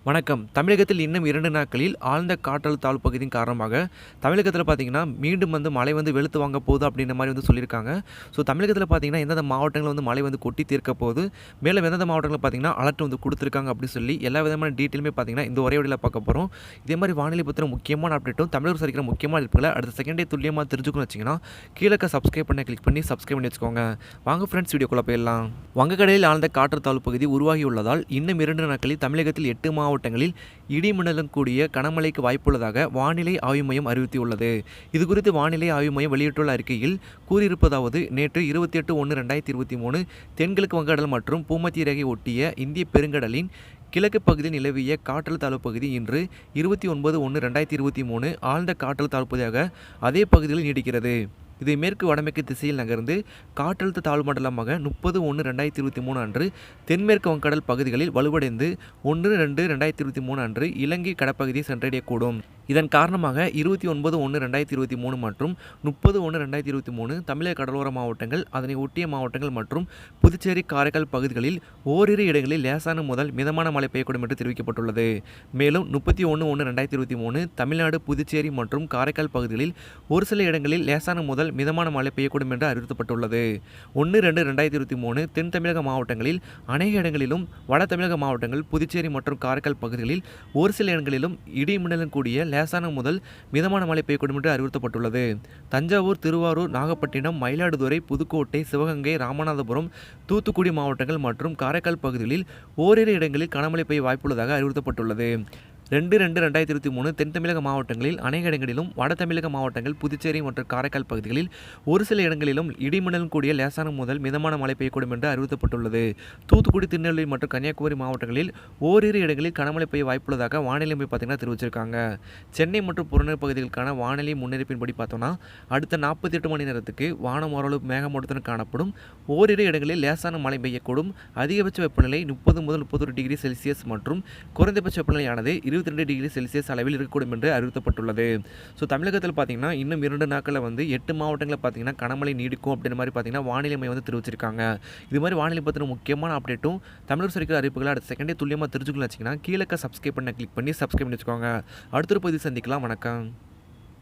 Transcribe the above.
வணக்கம். தமிழகத்தில் இன்னும் 2 நாட்களில் ஆழ்ந்த காற்றழுத்த தாழ்வு பகுதியின் காரணமாக தமிழகத்தில பார்த்தீங்கன்னா, மீண்டும் மழை வெளுத்து வாங்க போகுது அப்படின்ற மாரி சொல்லியிருக்காங்க. ஸோ தமிழகத்தில பார்த்தீங்கன்னா, எந்தெந்த மாவட்டங்கள்ல மழை கொட்டி தீர்க்க போகுது, மேலும் எந்தெந்த மாவட்டங்கள்ல பார்த்தீங்கன்னா, அலர்ட் குடுத்துருக்காங்க அப்படின்னு சொல்லி எல்லா விதமான டீட்டெயிலுமே பார்த்தீங்கன்னா, இந்த ஒரே வீடியோல பார்க்க போறோம். இதே மாரி வானிலை பத்தின முக்கியமான அப்டேட்டும், தமிழக அரசு அறிவிக்கிற முக்கியமான அறிவிப்புகள அடுத்த செகண்டே துல்லியமா தெரிஞ்சுக்கணும்னு வச்சீங்கன்னா, கீழ இருக்க சப்ஸ்கிரைப் பண்ண கிளிக் பண்ணி சப்ஸ்கிரைப் பண்ணி வச்சுக்கோங்க. வாங்க ஃப்ரெண்ட்ஸ் வீடியோக்குள்ள போயிடலாம். வங்கக்கடலில் ஆழ்ந்த காற்றழுத்த தாழ்வு பகுதி உருவாகியுள்ளதால், இன்னும் 2 நாட்களில் தமிழகத்தில் 8 மாவட்டங்களில் இடி மின்னலுடன் கூடிய கனமழைக்கு வாய்ப்புள்ளதாக வானிலை ஆய்வு மையம் அறிவித்துள்ளது. இதுகுறித்து வானிலை ஆய்வு மையம் வெளியிட்டுள்ள அறிக்கையில் கூறியிருப்பதாவது, நேற்று 28/1/2023 தென்கிழக்கு வங்கக்கடல் மற்றும் பூமத்திய ரேகை ஒட்டிய இந்திய பெருங்கடலின் கிழக்கு பகுதியில் நிலவிய காற்றழுத்த தாழ்வு பகுதி இன்று 29/1/2023 ஆழ்ந்த காற்றழுத்த தாழ்வு பகுதியாக அதே பகுதியில் நீடிக்கிறது. இது மேற்கு வடமேற்கு திசையில் நகர்ந்து காற்றழுத்த தாழ்வு மண்டலமாக 30/1/2023 அன்று தென்மேற்கு வங்கக்கடல் பகுதிகளில் வலுவடைந்து 1/2/2023 அன்று இலங்கை கடற்பகுதியை சென்றடையக்கூடும். இதன் காரணமாக 29/1/2023 மற்றும் 30/1/2023 தமிழக கடலோர மாவட்டங்கள், அதனை ஒட்டிய மாவட்டங்கள் மற்றும் புதுச்சேரி, காரைக்கால் பகுதிகளில் ஓரிரு இடங்களில் லேசான முதல் மிதமான மழை பெய்யக்கூடும் என்று தெரிவிக்கப்பட்டுள்ளது. மேலும் 31/1/2023 தமிழ்நாடு, புதுச்சேரி மற்றும் காரைக்கால் பகுதிகளில் ஒரு சில இடங்களில் லேசான முதல் மிதமான மழை பெய்யக்கூடும் என்று அறிவிக்கப்பட்டுள்ளது. 1/2/2023 தென் தமிழக மாவட்டங்களில் அநேக இடங்களிலும், வட தமிழக மாவட்டங்கள், புதுச்சேரி மற்றும் காரைக்கால் பகுதிகளில் ஒரு சில இடங்களிலும் இடி மின்னலுடன் கூடிய லேசான முதல் மிதமான மழை பெய்யக்கூடும் என்று அறிவுறுத்தப்பட்டுள்ளது. தஞ்சாவூர், திருவாரூர், நாகப்பட்டினம், மயிலாடுதுறை, புதுக்கோட்டை, சிவகங்கை, ராமநாதபுரம், தூத்துக்குடி மாவட்டங்கள் மற்றும் காரைக்கால் பகுதிகளில் ஓரிரு இடங்களில் கனமழை பெய்ய வாய்ப்புள்ளதாக அறிவுறுத்தப்பட்டுள்ளது. 2/2/2023 தென் தமிழக மாவட்டங்களில் அநேக இடங்களிலும், வட தமிழக மாவட்டங்கள், புதுச்சேரி மற்றும் காரைக்கால் பகுதிகளில் ஒரு சில இடங்களிலும் இடிமின்னலுடன் கூடிய லேசான முதல் மிதமான மழை பெய்யக்கூடும் என்று அறிவிக்கப்பட்டுள்ளது. தூத்துக்குடி, திருநெல்வேலி மற்றும் கன்னியாகுமரி மாவட்டங்களில் ஓரிரு இடங்களில் கனமழை பெய்ய வாய்ப்புள்ளதாக வானிலை மையம் பார்த்தீங்கன்னா தெரிவிச்சிருக்காங்க. சென்னை மற்றும் புறநகர் பகுதிகளுக்கான வானிலை முன்னறிவிப்பின்படி பார்த்தோம்னா, அடுத்த 48 மணி நேரத்துக்கு வானம் ஓரளவு மேகமூட்டத்துடன் காணப்படும். ஓரிரு இடங்களில் லேசான மழை பெய்யக்கூடும். அதிகபட்ச வெப்பநிலை 30 முதல் 31 டிகிரி செல்சியஸ் மற்றும் குறைந்தபட்ச வெப்பநிலையானது 22 டிகிரி செல்சியஸ் அளவில் இருக்கக்கூடும் என்று அறிவிக்கப்பட்டுள்ளது. ஸோ தமிழகத்தில் பார்த்தீங்கன்னா, இன்னும் 2 நாட்களில் 8 மாவட்டங்களில் பார்த்தீங்கன்னா கனமழை நீடிக்கும் அப்படின்ற மாதிரி பார்த்தீங்கன்னா வானிலை மையம் தெரிவிச்சிருக்காங்க. இது மாதிரி வானிலை பற்றின முக்கியமான அப்டேட்டும், தமிழக அரசு அறிவிப்புகளை அடுத்த செகண்டே துல்லியமாக தெரிஞ்சுக்கணும்னு வச்சிங்கன்னா, கீழே சப்ஸ்கிரைப் பண்ண கிளிக் பண்ணி சப்ஸ்கிரைப் பண்ணி வச்சுக்கோங்க. அடுத்த ஒரு பதிவு சந்திக்கலாம். வணக்கம்.